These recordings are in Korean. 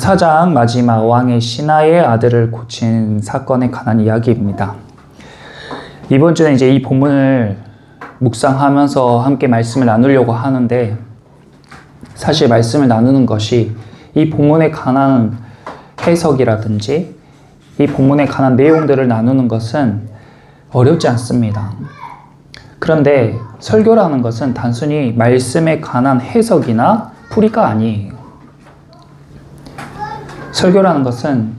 4장 마지막 왕의 시나의 아들을 고친 사건에 관한 이야기입니다. 이번 주에 이제 이 본문을 묵상하면서 함께 말씀을 나누려고 하는데, 사실 말씀을 나누는 것이 이 본문에 관한 해석이라든지 이 본문에 관한 내용들을 나누는 것은 어렵지 않습니다. 그런데 설교라는 것은 단순히 말씀에 관한 해석이나 풀이가 아니에요. 설교라는 것은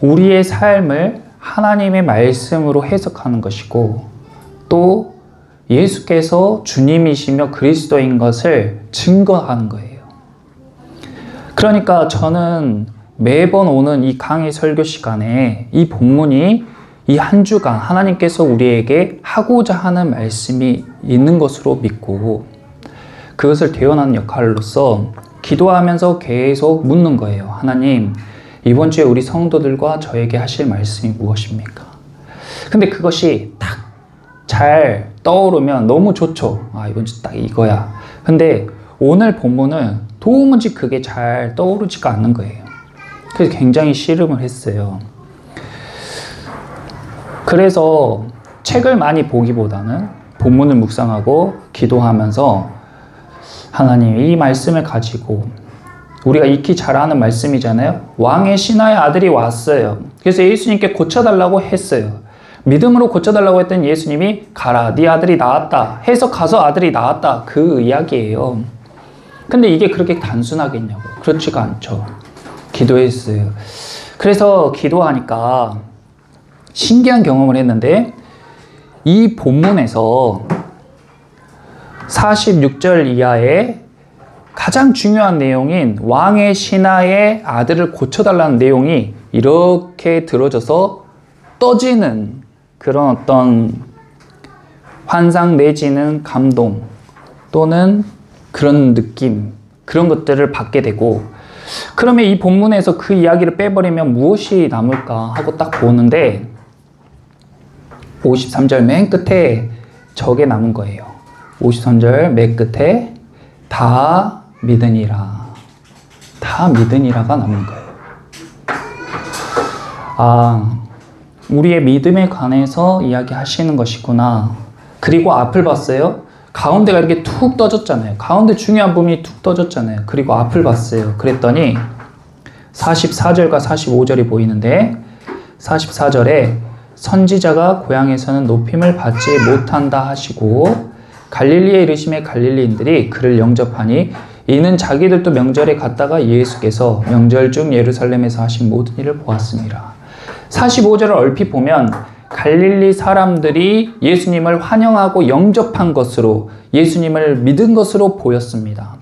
우리의 삶을 하나님의 말씀으로 해석하는 것이고, 또 예수께서 주님이시며 그리스도인 것을 증거하는 거예요. 그러니까 저는 매번 오는 이 강의 설교 시간에 이 본문이 이 한 주간 하나님께서 우리에게 하고자 하는 말씀이 있는 것으로 믿고, 그것을 대언하는 역할로서 기도하면서 계속 묻는 거예요. 하나님, 이번 주에 우리 성도들과 저에게 하실 말씀이 무엇입니까? 근데 그것이 딱 잘 떠오르면 너무 좋죠. 이번 주 딱 이거야. 근데 오늘 본문은 도무지 그게 잘 떠오르지가 않는 거예요. 그래서 굉장히 씨름을 했어요. 그래서 책을 많이 보기보다는 본문을 묵상하고 기도하면서 하나님, 이 말씀을 가지고, 우리가 익히 잘 아는 말씀이잖아요. 왕의 신하의 아들이 왔어요. 그래서 예수님께 고쳐달라고 했어요. 믿음으로 고쳐달라고 했더니 예수님이 가라, 네 아들이 나았다 해서 가서 아들이 나았다, 그 이야기예요. 근데 이게 그렇게 단순하겠냐고. 그렇지가 않죠. 기도했어요. 그래서 기도하니까 신기한 경험을 했는데, 이 본문에서 46절 이하의 가장 중요한 내용인 왕의 신하의 아들을 고쳐달라는 내용이 이렇게 들어져서 떠지는 그런 어떤 환상 내지는 감동 또는 그런 느낌, 그런 것들을 받게 되고, 그러면 이 본문에서 그 이야기를 빼버리면 무엇이 남을까 하고 딱 보는데 53절 맨 끝에 저게 남은 거예요. 53절 맨 끝에 다 믿으니라. 다 믿으니라가 남은 거예요. 우리의 믿음에 관해서 이야기하시는 것이구나. 그리고 앞을 봤어요. 가운데가 이렇게 툭 떠졌잖아요. 가운데 중요한 부분이 툭 떠졌잖아요. 그리고 앞을 봤어요. 그랬더니 44절과 45절이 보이는데, 44절에 선지자가 고향에서는 높임을 받지 못한다 하시고 갈릴리에 이르심에 갈릴리인들이 그를 영접하니 이는 자기들도 명절에 갔다가 예수께서 명절 중 예루살렘에서 하신 모든 일을 보았습니다. 45절을 얼핏 보면 갈릴리 사람들이 예수님을 환영하고 영접한 것으로, 예수님을 믿은 것으로 보였습니다.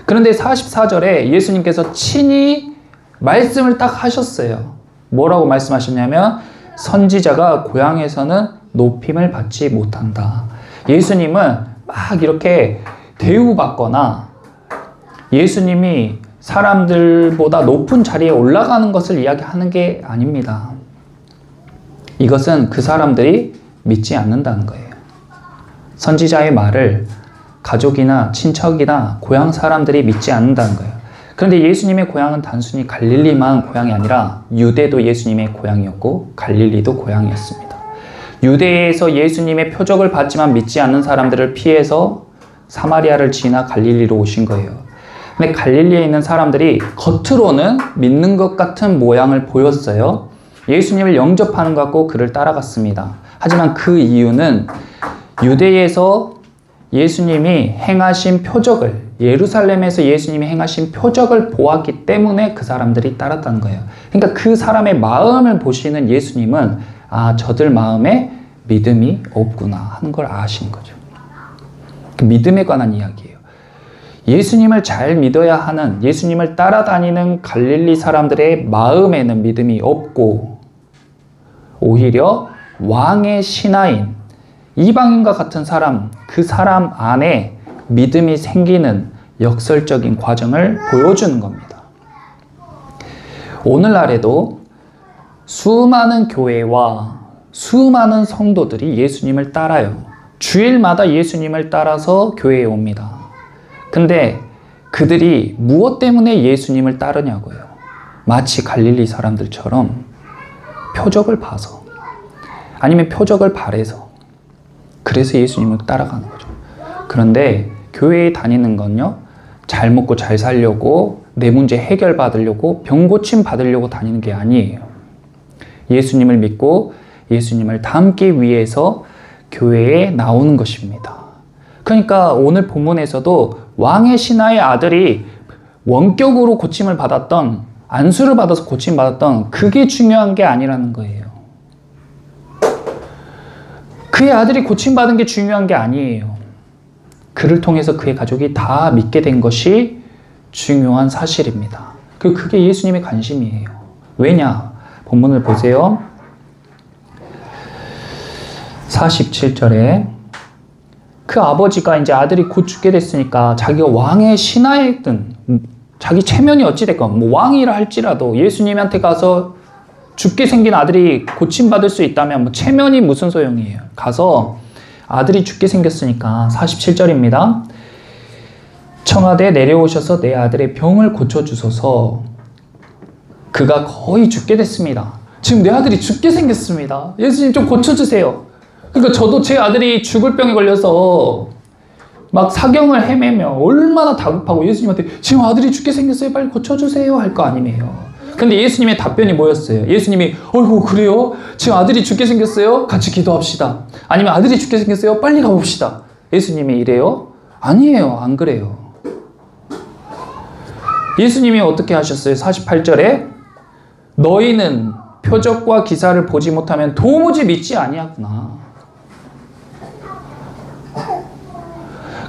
그런데 44절에 예수님께서 친히 말씀을 딱 하셨어요. 뭐라고 말씀하셨냐면 선지자가 고향에서는 높임을 받지 못한다. 예수님은 막 이렇게 대우받거나 예수님이 사람들보다 높은 자리에 올라가는 것을 이야기하는 게 아닙니다. 이것은 그 사람들이 믿지 않는다는 거예요. 선지자의 말을 가족이나 친척이나 고향 사람들이 믿지 않는다는 거예요. 그런데 예수님의 고향은 단순히 갈릴리만 고향이 아니라 유대도 예수님의 고향이었고 갈릴리도 고향이었습니다. 유대에서 예수님의 표적을 받지만 믿지 않는 사람들을 피해서 사마리아를 지나 갈릴리로 오신 거예요. 근데 갈릴리에 있는 사람들이 겉으로는 믿는 것 같은 모양을 보였어요. 예수님을 영접하는 것 같고 그를 따라갔습니다. 하지만 그 이유는 유대에서 예수님이 행하신 표적을, 예루살렘에서 예수님이 행하신 표적을 보았기 때문에 그 사람들이 따랐다는 거예요. 그러니까 그 사람의 마음을 보시는 예수님은 저들 마음에 믿음이 없구나 하는 걸 아신 거죠. 믿음에 관한 이야기예요. 예수님을 잘 믿어야 하는, 예수님을 따라다니는 갈릴리 사람들의 마음에는 믿음이 없고 오히려 왕의 신하인 이방인과 같은 사람, 그 사람 안에 믿음이 생기는 역설적인 과정을 보여주는 겁니다. 오늘날에도 수많은 교회와 수많은 성도들이 예수님을 따라요. 주일마다 예수님을 따라서 교회에 옵니다. 근데 그들이 무엇 때문에 예수님을 따르냐고요. 마치 갈릴리 사람들처럼 표적을 봐서, 아니면 표적을 바래서, 그래서 예수님을 따라가는 거죠. 그런데 교회에 다니는 건요, 잘 먹고 잘 살려고, 내 문제 해결받으려고, 병 고침 받으려고 다니는 게 아니에요. 예수님을 믿고 예수님을 닮기 위해서 교회에 나오는 것입니다. 그러니까 오늘 본문에서도 왕의 신하의 아들이 원격으로 고침을 받았던, 안수를 받아서 고침 받았던, 그게 중요한 게 아니라는 거예요. 그의 아들이 고침 받은 게 중요한 게 아니에요. 그를 통해서 그의 가족이 다 믿게 된 것이 중요한 사실입니다. 그게 예수님의 관심이에요. 왜냐? 본문을 보세요. 47절에 그 아버지가 이제 아들이 곧 죽게 됐으니까 자기가 왕의 신하였든 자기 체면이 어찌됐건 뭐 왕이라 할지라도 예수님한테 가서 죽게 생긴 아들이 고침받을 수 있다면 뭐 체면이 무슨 소용이에요. 가서 아들이 죽게 생겼으니까 47절입니다. 청하되 내려오셔서 내 아들의 병을 고쳐주소서. 그가 거의 죽게 됐습니다. 지금 내 아들이 죽게 생겼습니다. 예수님 좀 고쳐주세요. 그러니까 저도 제 아들이 죽을 병에 걸려서 막 사경을 헤매며 얼마나 다급하고 예수님한테 지금 아들이 죽게 생겼어요. 빨리 고쳐주세요. 할 거 아니에요. 근데 예수님의 답변이 뭐였어요? 예수님이 어이구 그래요? 지금 아들이 죽게 생겼어요? 같이 기도합시다. 아니면 아들이 죽게 생겼어요? 빨리 가봅시다. 예수님이 이래요? 아니에요. 안 그래요. 예수님이 어떻게 하셨어요? 48절에 너희는 표적과 기사를 보지 못하면 도무지 믿지 아니하구나.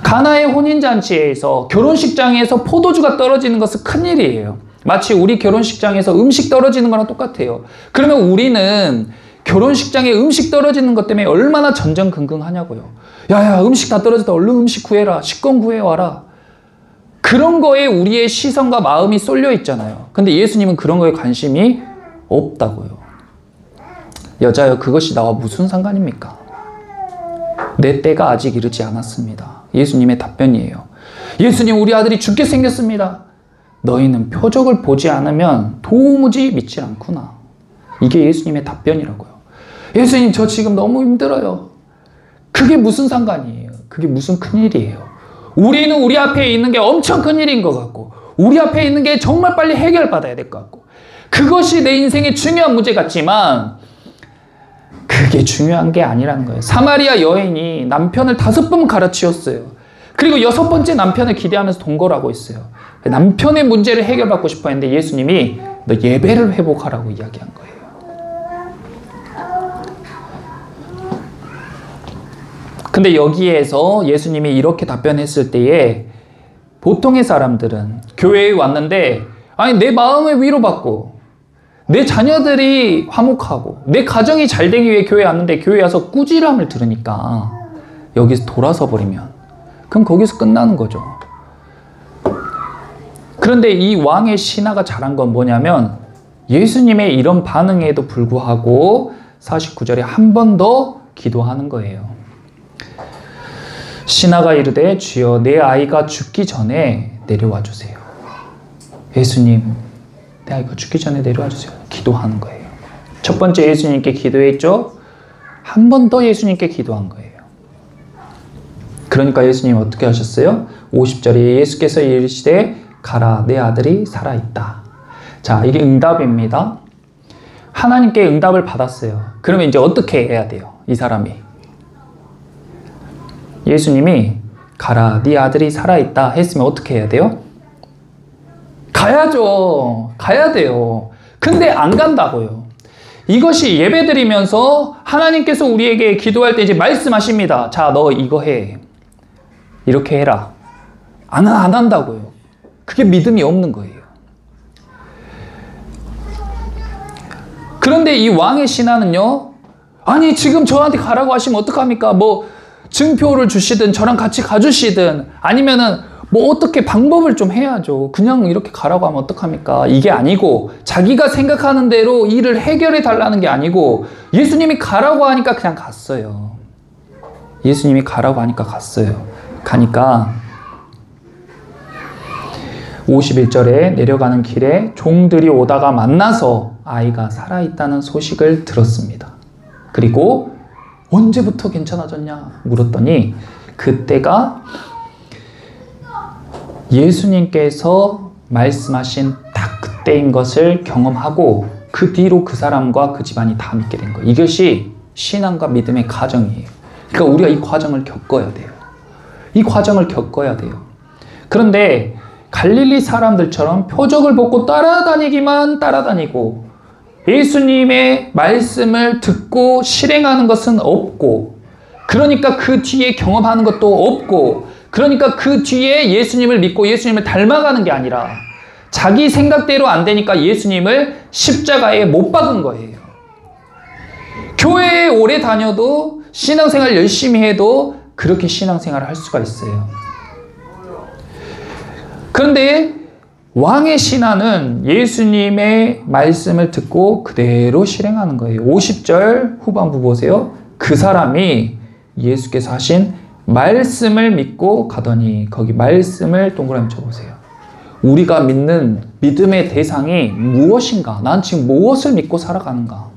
가나의 혼인잔치에서 결혼식장에서 포도주가 떨어지는 것은 큰일이에요. 마치 우리 결혼식장에서 음식 떨어지는 거랑 똑같아요. 그러면 우리는 결혼식장에 음식 떨어지는 것 때문에 얼마나 전전긍긍하냐고요. 야야 음식 다 떨어졌다. 얼른 음식 구해라. 식권 구해와라. 그런 거에 우리의 시선과 마음이 쏠려 있잖아요. 근데 예수님은 그런 거에 관심이 없다고요. 여자여 그것이 나와 무슨 상관입니까? 내 때가 아직 이르지 않았습니다. 예수님의 답변이에요. 예수님 우리 아들이 죽게 생겼습니다. 너희는 표적을 보지 않으면 도무지 믿지 않구나. 이게 예수님의 답변이라고요. 예수님 저 지금 너무 힘들어요. 그게 무슨 상관이에요. 그게 무슨 큰일이에요. 우리는 우리 앞에 있는 게 엄청 큰일인 것 같고 우리 앞에 있는 게 정말 빨리 해결받아야 될 것 같고 그것이 내 인생의 중요한 문제 같지만 그게 중요한 게 아니라는 거예요. 사마리아 여인이 남편을 5번 갈아치웠어요. 그리고 6번째 남편을 기대하면서 동거하고 있어요. 남편의 문제를 해결받고 싶어 했는데 예수님이 너 예배를 회복하라고 이야기한 거예요. 근데 여기에서 예수님이 이렇게 답변했을 때에 보통의 사람들은 교회에 왔는데 아니 내 마음을 위로받고 내 자녀들이 화목하고 내 가정이 잘 되기 위해 교회에 왔는데 교회에 와서 꾸지람을 들으니까 여기서 돌아서 버리면 그럼 거기서 끝나는 거죠. 그런데 이 왕의 신하가 잘한 건 뭐냐면 예수님의 이런 반응에도 불구하고 49절에 한 번 더 기도하는 거예요. 신하가 이르되 주여 내 아이가 죽기 전에 내려와 주세요. 예수님 내 아이가 죽기 전에 내려와 주세요. 기도하는 거예요. 첫 번째 예수님께 기도했죠. 한 번 더 예수님께 기도한 거예요. 그러니까 예수님 어떻게 하셨어요? 50절에 예수께서 이르시되 가라 내 아들이 살아있다. 자 이게 응답입니다. 하나님께 응답을 받았어요. 그러면 이제 어떻게 해야 돼요? 이 사람이 예수님이 가라 네 아들이 살아있다 했으면 어떻게 해야 돼요? 가야죠. 가야 돼요. 근데 안 간다고요. 이것이 예배드리면서 하나님께서 우리에게 기도할 때 이제 말씀하십니다. 자, 너 이거 해. 이렇게 해라. 안 한다고요. 그게 믿음이 없는 거예요. 그런데 이 왕의 신하는요. 아니 지금 저한테 가라고 하시면 어떡합니까? 뭐 증표를 주시든 저랑 같이 가주시든 아니면은 뭐 어떻게 방법을 좀 해야죠. 그냥 이렇게 가라고 하면 어떡합니까? 이게 아니고 자기가 생각하는 대로 일을 해결해 달라는 게 아니고 예수님이 가라고 하니까 그냥 갔어요. 예수님이 가라고 하니까 갔어요. 가니까 51절에 내려가는 길에 종들이 오다가 만나서 아이가 살아있다는 소식을 들었습니다. 그리고 언제부터 괜찮아졌냐 물었더니 그때가 예수님께서 말씀하신 딱 그때인 것을 경험하고 그 뒤로 그 사람과 그 집안이 다 믿게 된 거예요. 이것이 신앙과 믿음의 과정이에요. 그러니까 우리가 이 과정을 겪어야 돼요. 이 과정을 겪어야 돼요. 그런데 갈릴리 사람들처럼 표적을 보고 따라다니기만 따라다니고 예수님의 말씀을 듣고 실행하는 것은 없고, 그러니까 그 뒤에 경험하는 것도 없고, 그러니까 그 뒤에 예수님을 믿고 예수님을 닮아가는 게 아니라 자기 생각대로 안 되니까 예수님을 십자가에 못 박은 거예요. 교회에 오래 다녀도 신앙생활 열심히 해도 그렇게 신앙생활을 할 수가 있어요. 그런데 왕의 신하는 예수님의 말씀을 듣고 그대로 실행하는 거예요. 50절 후반부 보세요. 그 사람이 예수께서 하신 말씀을 믿고 가더니, 거기 말씀을 동그라미 쳐보세요. 우리가 믿는 믿음의 대상이 무엇인가? 난 지금 무엇을 믿고 살아가는가?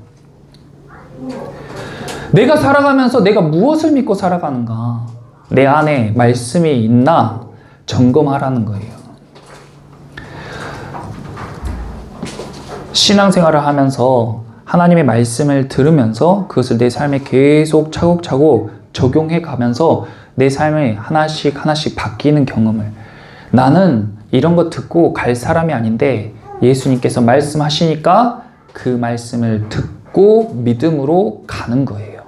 내가 살아가면서 내가 무엇을 믿고 살아가는가? 내 안에 말씀이 있나? 점검하라는 거예요. 신앙생활을 하면서 하나님의 말씀을 들으면서 그것을 내 삶에 계속 차곡차곡 적용해 가면서 내 삶이 하나씩 하나씩 바뀌는 경험을, 나는 이런 거 듣고 갈 사람이 아닌데 예수님께서 말씀하시니까 그 말씀을 듣고 믿음으로 가는 거예요.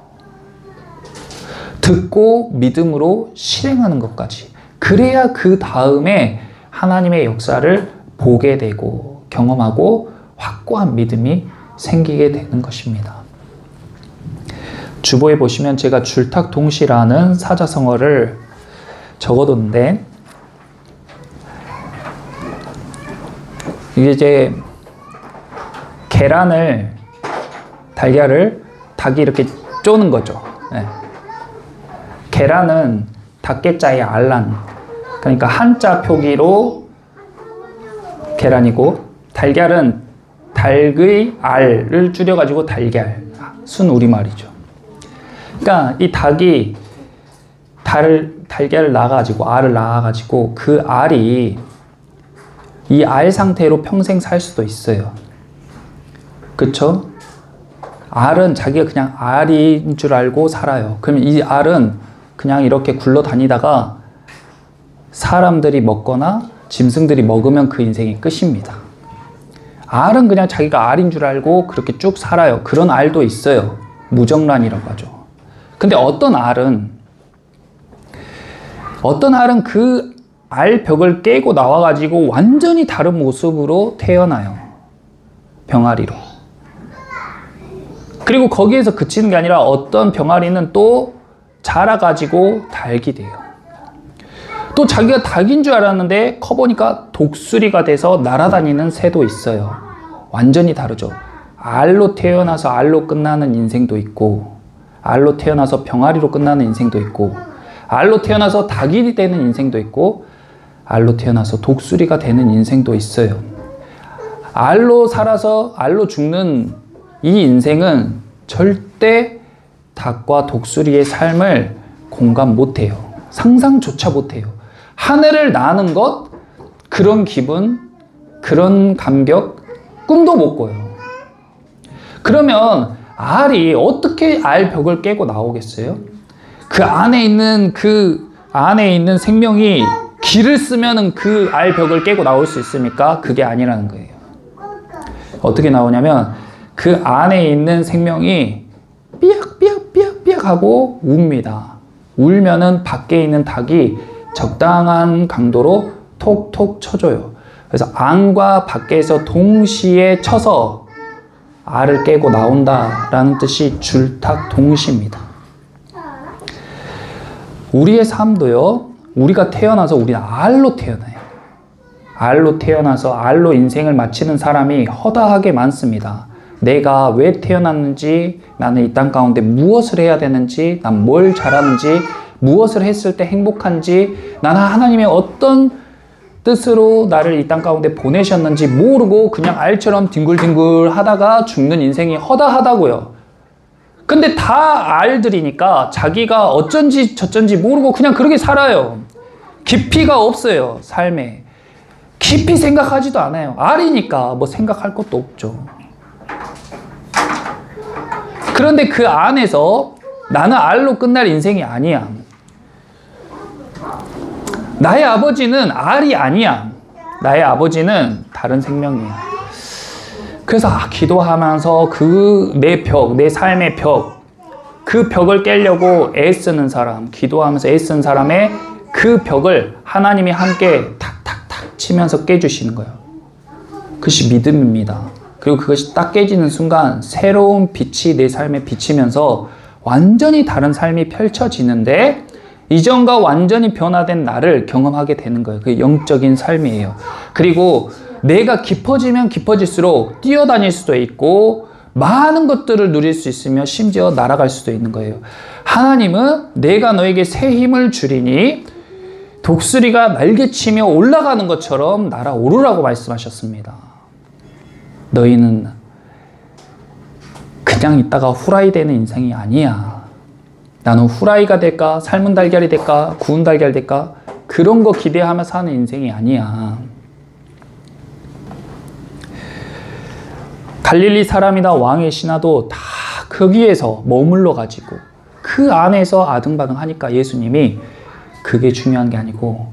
듣고 믿음으로 실행하는 것까지. 그래야 그 다음에 하나님의 역사를 보게 되고 경험하고 확고한 믿음이 생기게 되는 것입니다. 주보에 보시면 제가 줄탁동시라는 사자성어를 적어뒀는데, 이게 이제 계란을, 달걀을 닭이 이렇게 쪼는 거죠. 네. 계란은 닭개자의 알란, 그러니까 한자 표기로 계란이고, 달걀은 닭의 알을 줄여가지고 달걀, 순 우리말이죠. 그러니까 이 닭이 달걀을 낳아가지고, 알을 낳아가지고 그 알이 이 알 상태로 평생 살 수도 있어요. 그쵸? 알은 자기가 그냥 알인 줄 알고 살아요. 그러면 이 알은 그냥 이렇게 굴러다니다가 사람들이 먹거나 짐승들이 먹으면 그 인생이 끝입니다. 알은 그냥 자기가 알인 줄 알고 그렇게 쭉 살아요. 그런 알도 있어요. 무정란이라고 하죠. 근데 어떤 알은 그 알벽을 깨고 나와가지고 완전히 다른 모습으로 태어나요. 병아리로. 그리고 거기에서 그치는 게 아니라 어떤 병아리는 또 자라가지고 닭이 돼요. 또 자기가 닭인 줄 알았는데 커보니까 독수리가 돼서 날아다니는 새도 있어요. 완전히 다르죠. 알로 태어나서 알로 끝나는 인생도 있고, 알로 태어나서 병아리로 끝나는 인생도 있고, 알로 태어나서 닭이 되는 인생도 있고, 알로 태어나서 독수리가 되는 인생도 있어요. 알로 살아서 알로 죽는 이 인생은 절대 닭과 독수리의 삶을 공감 못해요. 상상조차 못해요. 하늘을 나는 것, 그런 기분, 그런 감격, 꿈도 못 꿔요. 그러면 알이 어떻게 알벽을 깨고 나오겠어요? 그 안에 있는 생명이 기를 쓰면은 그 알벽을 깨고 나올 수 있습니까? 그게 아니라는 거예요. 어떻게 나오냐면 그 안에 있는 생명이 삐약삐약 하고 웁니다. 울면은 밖에 있는 닭이 적당한 강도로 톡톡 쳐줘요. 그래서 안과 밖에서 동시에 쳐서 알을 깨고 나온다라는 뜻이 줄탁동시입니다. 우리의 삶도요, 우리가 태어나서 우리는 알로 태어나요. 알로 태어나서 알로 인생을 마치는 사람이 허다하게 많습니다. 내가 왜 태어났는지, 나는 이 땅 가운데 무엇을 해야 되는지, 난 뭘 잘하는지, 무엇을 했을 때 행복한지, 나는 하나님의 어떤 뜻으로 나를 이 땅 가운데 보내셨는지 모르고 그냥 알처럼 뒹굴뒹굴 하다가 죽는 인생이 허다하다고요. 근데 다 알들이니까 자기가 어쩐지 저쩐지 모르고 그냥 그렇게 살아요. 깊이가 없어요, 삶에. 깊이 생각하지도 않아요. 알이니까 뭐 생각할 것도 없죠. 그런데 그 안에서 나는 알로 끝날 인생이 아니야. 나의 아버지는 알이 아니야. 나의 아버지는 다른 생명이야. 그래서 기도하면서 내 벽, 내 삶의 벽, 그 벽을 깨려고 애쓰는 사람, 기도하면서 애쓰는 사람의 그 벽을 하나님이 함께 탁탁탁 치면서 깨주시는 거예요. 그것이 믿음입니다. 그리고 그것이 딱 깨지는 순간 새로운 빛이 내 삶에 비치면서 완전히 다른 삶이 펼쳐지는데 이전과 완전히 변화된 나를 경험하게 되는 거예요. 그게 영적인 삶이에요. 그리고 내가 깊어지면 깊어질수록 뛰어다닐 수도 있고 많은 것들을 누릴 수 있으며 심지어 날아갈 수도 있는 거예요. 하나님은 내가 너에게 새 힘을 주리니 독수리가 날개치며 올라가는 것처럼 날아오르라고 말씀하셨습니다. 너희는 그냥 있다가 후라이 되는 인생이 아니야. 나는 후라이가 될까? 삶은 달걀이 될까? 구운 달걀 될까? 그런 거 기대하며 사는 인생이 아니야. 갈릴리 사람이나 왕의 신하도 다 거기에서 머물러 가지고 그 안에서 아등바등 하니까 예수님이 그게 중요한 게 아니고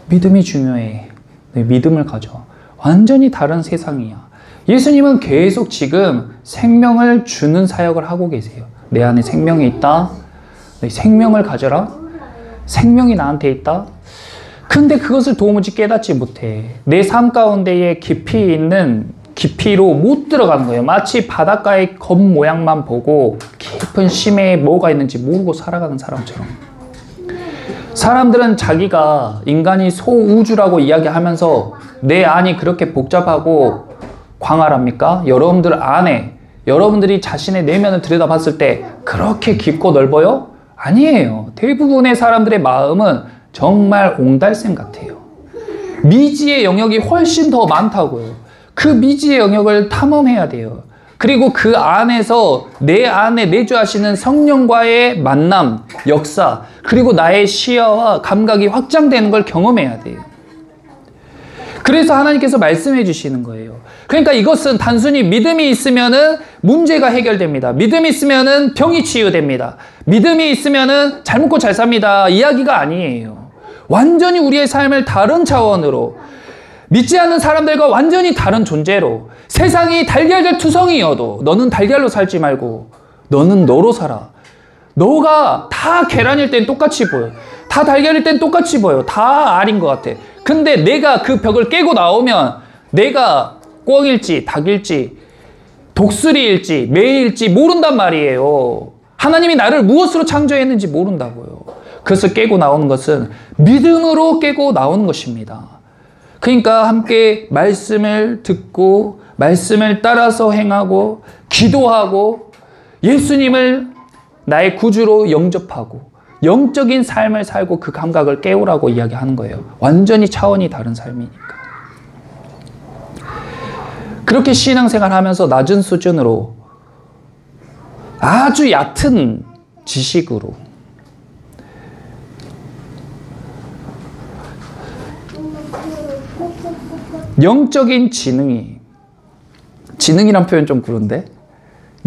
믿음이 중요해. 네, 믿음을 가져. 완전히 다른 세상이야. 예수님은 계속 지금 생명을 주는 사역을 하고 계세요. 내 안에 생명이 있다. 생명을 가져라. 생명이 나한테 있다. 근데 그것을 도무지 깨닫지 못해. 내 삶 가운데에 깊이 있는 깊이로 못 들어가는 거예요. 마치 바닷가의 겉 모양만 보고 깊은 심해에 뭐가 있는지 모르고 살아가는 사람처럼. 사람들은 자기가 인간이 소우주라고 이야기하면서 내 안이 그렇게 복잡하고 광활합니까? 여러분들 안에, 여러분들이 자신의 내면을 들여다봤을 때 그렇게 깊고 넓어요? 아니에요. 대부분의 사람들의 마음은 정말 옹달샘 같아요. 미지의 영역이 훨씬 더 많다고요. 그 미지의 영역을 탐험해야 돼요. 그리고 그 안에서 내 안에 내주하시는 성령과의 만남, 역사, 그리고 나의 시야와 감각이 확장되는 걸 경험해야 돼요. 그래서 하나님께서 말씀해 주시는 거예요. 그러니까 이것은 단순히 믿음이 있으면은 문제가 해결됩니다. 믿음이 있으면은 병이 치유됩니다. 믿음이 있으면은 잘 먹고 잘 삽니다. 이야기가 아니에요. 완전히 우리의 삶을 다른 차원으로, 믿지 않는 사람들과 완전히 다른 존재로, 세상이 달걀들 투성이여도 너는 달걀로 살지 말고 너는 너로 살아. 너가 다 계란일 땐 똑같이 보여. 다 달걀일 땐 똑같이 보여. 다 알인 것 같아. 근데 내가 그 벽을 깨고 나오면 내가 꿩일지 닭일지 독수리일지 매일지 모른단 말이에요. 하나님이 나를 무엇으로 창조했는지 모른다고요. 그것을 깨고 나오는 것은 믿음으로 깨고 나오는 것입니다. 그러니까 함께 말씀을 듣고 말씀을 따라서 행하고 기도하고 예수님을 나의 구주로 영접하고 영적인 삶을 살고 그 감각을 깨우라고 이야기하는 거예요. 완전히 차원이 다른 삶이니까. 그렇게 신앙생활 하면서 낮은 수준으로 아주 얕은 지식으로 영적인 지능이란 표현 좀 그런데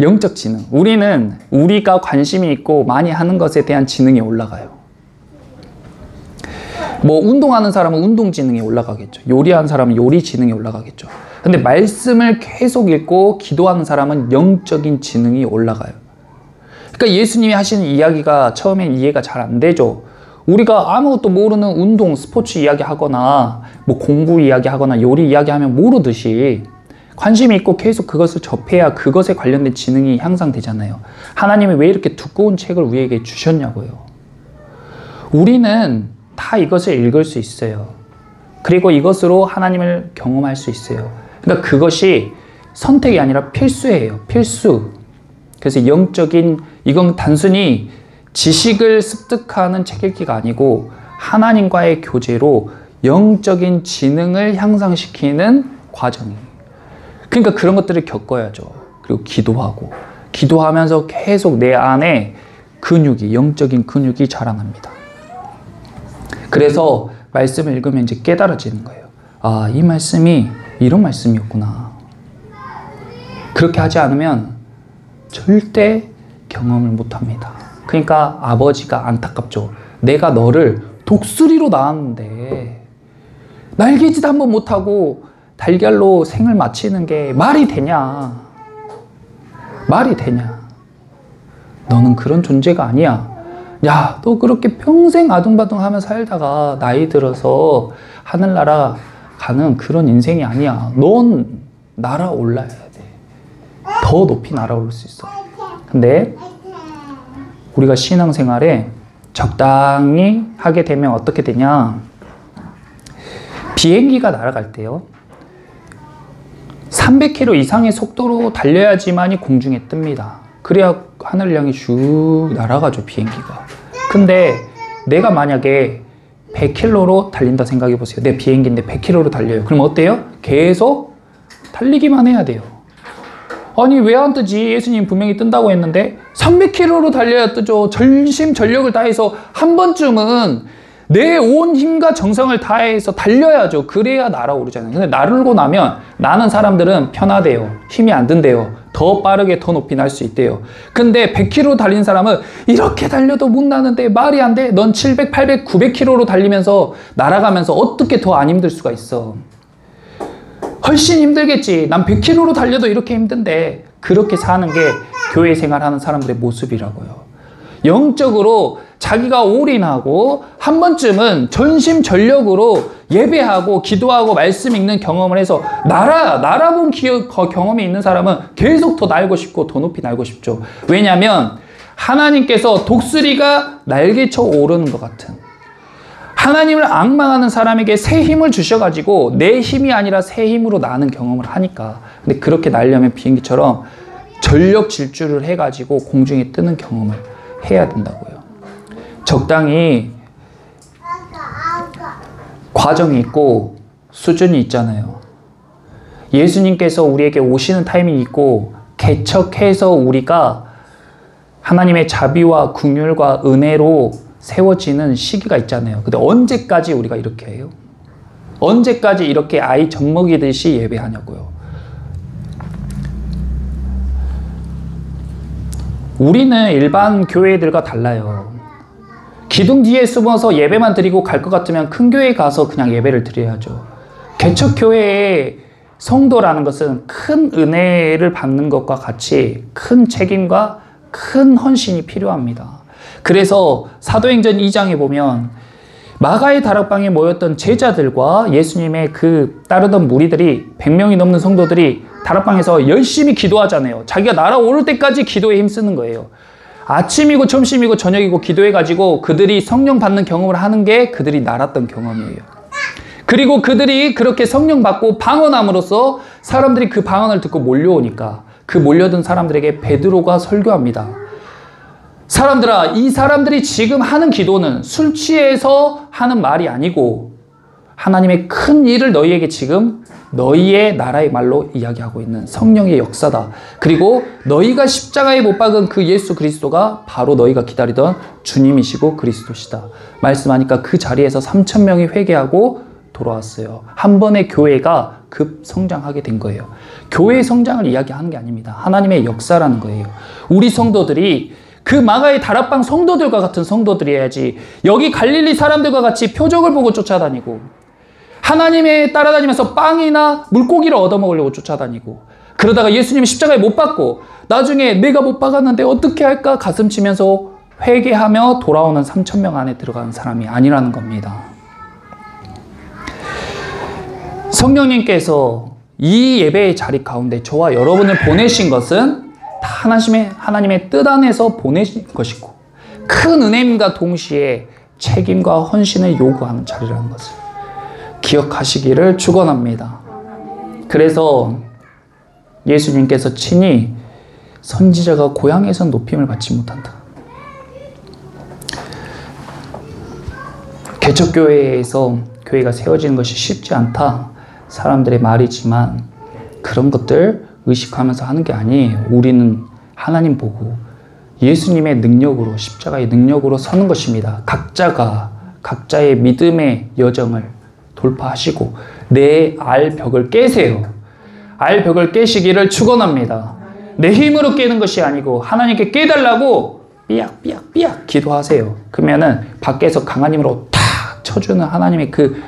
영적 지능. 우리는 우리가 관심이 있고 많이 하는 것에 대한 지능이 올라가요. 뭐 운동하는 사람은 운동 지능이 올라가겠죠. 요리하는 사람은 요리 지능이 올라가겠죠. 근데 말씀을 계속 읽고 기도하는 사람은 영적인 지능이 올라가요. 그러니까 예수님이 하시는 이야기가 처음엔 이해가 잘 안 되죠. 우리가 아무것도 모르는 운동, 스포츠 이야기하거나 뭐 공부 이야기하거나 요리 이야기하면 모르듯이 관심이 있고 계속 그것을 접해야 그것에 관련된 지능이 향상되잖아요. 하나님이 왜 이렇게 두꺼운 책을 우리에게 주셨냐고요. 우리는 다 이것을 읽을 수 있어요. 그리고 이것으로 하나님을 경험할 수 있어요. 그러니까 그것이 선택이 아니라 필수예요. 필수. 그래서 이건 단순히 지식을 습득하는 책 읽기가 아니고 하나님과의 교제로 영적인 지능을 향상시키는 과정이에요. 그러니까 그런 것들을 겪어야죠. 그리고 기도하면서 계속 내 안에 영적인 근육이 자라납니다. 그래서 말씀을 읽으면 이제 깨달아지는 거예요. 아, 이 말씀이 이런 말씀이었구나. 그렇게 하지 않으면 절대 경험을 못합니다. 그러니까 아버지가 안타깝죠. 내가 너를 독수리로 낳았는데 날개짓 한번 못하고 달걀로 생을 마치는 게 말이 되냐? 말이 되냐? 너는 그런 존재가 아니야. 야, 너 그렇게 평생 아둥바둥하며 살다가 나이 들어서 하늘나라 가는 그런 인생이 아니야. 넌 날아올라야 돼. 더 높이 날아올 수 있어. 근데 우리가 신앙생활에 적당히 하게 되면 어떻게 되냐? 비행기가 날아갈 때요, 300km 이상의 속도로 달려야지만이 공중에 뜹니다. 그래야 하늘을 향해 쭉 날아가죠, 비행기가. 근데 내가 만약에 100km로 달린다 생각해 보세요. 내 비행기인데 100km로 달려요. 그럼 어때요? 계속 달리기만 해야 돼요. 아니, 왜 안 뜨지? 예수님 분명히 뜬다고 했는데 300km로 달려야 뜨죠. 전심전력을 다해서 한 번쯤은 내 온 힘과 정성을 다해서 달려야죠. 그래야 날아오르잖아요. 근데 날고 나면 나는 사람들은 편하대요. 힘이 안 든대요. 더 빠르게 더 높이 날 수 있대요. 근데 100km 달린 사람은 이렇게 달려도 못 나는데 말이 안 돼. 넌 700, 800, 900km로 달리면서 날아가면서 어떻게 더 안 힘들 수가 있어. 훨씬 힘들겠지. 난 100km로 달려도 이렇게 힘든데. 그렇게 사는 게 교회 생활하는 사람들의 모습이라고요. 영적으로 자기가 올인하고 한 번쯤은 전심전력으로 예배하고 기도하고 말씀 읽는 경험을 해서 날아본 경험이 있는 사람은 계속 더 날고 싶고 더 높이 날고 싶죠. 왜냐하면 하나님께서 독수리가 날개쳐 오르는 것 같은, 하나님을 앙망하는 사람에게 새 힘을 주셔가지고 내 힘이 아니라 새 힘으로 나는 경험을 하니까. 근데 그렇게 날려면 비행기처럼 전력 질주를 해가지고 공중에 뜨는 경험을 해야 된다고요. 적당히 과정이 있고 수준이 있잖아요. 예수님께서 우리에게 오시는 타이밍이 있고 개척해서 우리가 하나님의 자비와 긍휼과 은혜로 세워지는 시기가 있잖아요. 근데 언제까지 우리가 이렇게 해요? 언제까지 이렇게 아이 젖먹이듯이 예배하냐고요. 우리는 일반 교회들과 달라요. 기둥 뒤에 숨어서 예배만 드리고 갈 것 같으면 큰 교회에 가서 그냥 예배를 드려야죠. 개척교회의 성도라는 것은 큰 은혜를 받는 것과 같이 큰 책임과 큰 헌신이 필요합니다. 그래서 사도행전 2장에 보면 마가의 다락방에 모였던 제자들과 예수님의 따르던 무리들이 100명이 넘는 성도들이 다락방에서 열심히 기도하잖아요. 자기가 날아오를 때까지 기도에 힘쓰는 거예요. 아침이고 점심이고 저녁이고 기도해가지고 그들이 성령 받는 경험을 하는 게 그들이 날았던 경험이에요. 그리고 그들이 그렇게 성령 받고 방언함으로써 사람들이 그 방언을 듣고 몰려오니까 그 몰려든 사람들에게 베드로가 설교합니다. 사람들아, 이 사람들이 지금 하는 기도는 술 취해서 하는 말이 아니고 하나님의 큰 일을 너희에게 지금 너희의 나라의 말로 이야기하고 있는 성령의 역사다. 그리고 너희가 십자가에 못 박은 그 예수 그리스도가 바로 너희가 기다리던 주님이시고 그리스도시다. 말씀하니까 그 자리에서 3,000명이 회개하고 돌아왔어요. 한 번의 교회가 급성장하게 된 거예요. 교회의 성장을 이야기하는 게 아닙니다. 하나님의 역사라는 거예요. 우리 성도들이 그 마가의 다락방 성도들과 같은 성도들이어야지, 여기 갈릴리 사람들과 같이 표적을 보고 쫓아다니고 하나님의 따라다니면서 빵이나 물고기를 얻어먹으려고 쫓아다니고 그러다가 예수님이 십자가에 못 박고 나중에 내가 못 박았는데 어떻게 할까 가슴 치면서 회개하며 돌아오는 3,000명 안에 들어가는 사람이 아니라는 겁니다. 성령님께서 이 예배의 자리 가운데 저와 여러분을 보내신 것은 다 하나님의 뜻 안에서 보내신 것이고 큰 은혜임과 동시에 책임과 헌신을 요구하는 자리라는 것을 기억하시기를 축원합니다. 그래서 예수님께서 친히 선지자가 고향에선 높임을 받지 못한다. 개척교회에서 교회가 세워지는 것이 쉽지 않다. 사람들의 말이지만 그런 것들 의식하면서 하는 게 아니에요. 우리는 하나님 보고 예수님의 능력으로, 십자가의 능력으로 서는 것입니다. 각자가 각자의 믿음의 여정을 돌파하시고 내 알벽을 깨세요. 알벽을 깨시기를 축원합니다. 내 힘으로 깨는 것이 아니고 하나님께 깨달라고 삐약삐약삐약 기도하세요. 그러면은 밖에서 강한 힘으로 탁 쳐주는 하나님의 그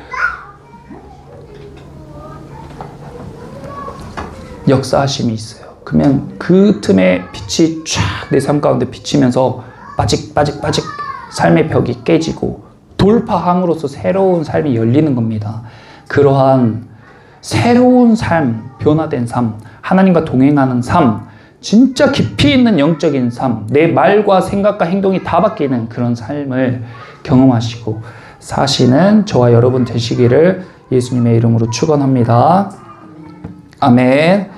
역사하심이 있어요. 그러면 그 틈에 빛이 쫙 내 삶 가운데 비치면서 빠직 삶의 벽이 깨지고 돌파함으로써 새로운 삶이 열리는 겁니다. 그러한 새로운 삶, 변화된 삶, 하나님과 동행하는 삶, 진짜 깊이 있는 영적인 삶, 내 말과 생각과 행동이 다 바뀌는 그런 삶을 경험하시고 사시는 저와 여러분 되시기를 예수님의 이름으로 축원합니다. 아멘.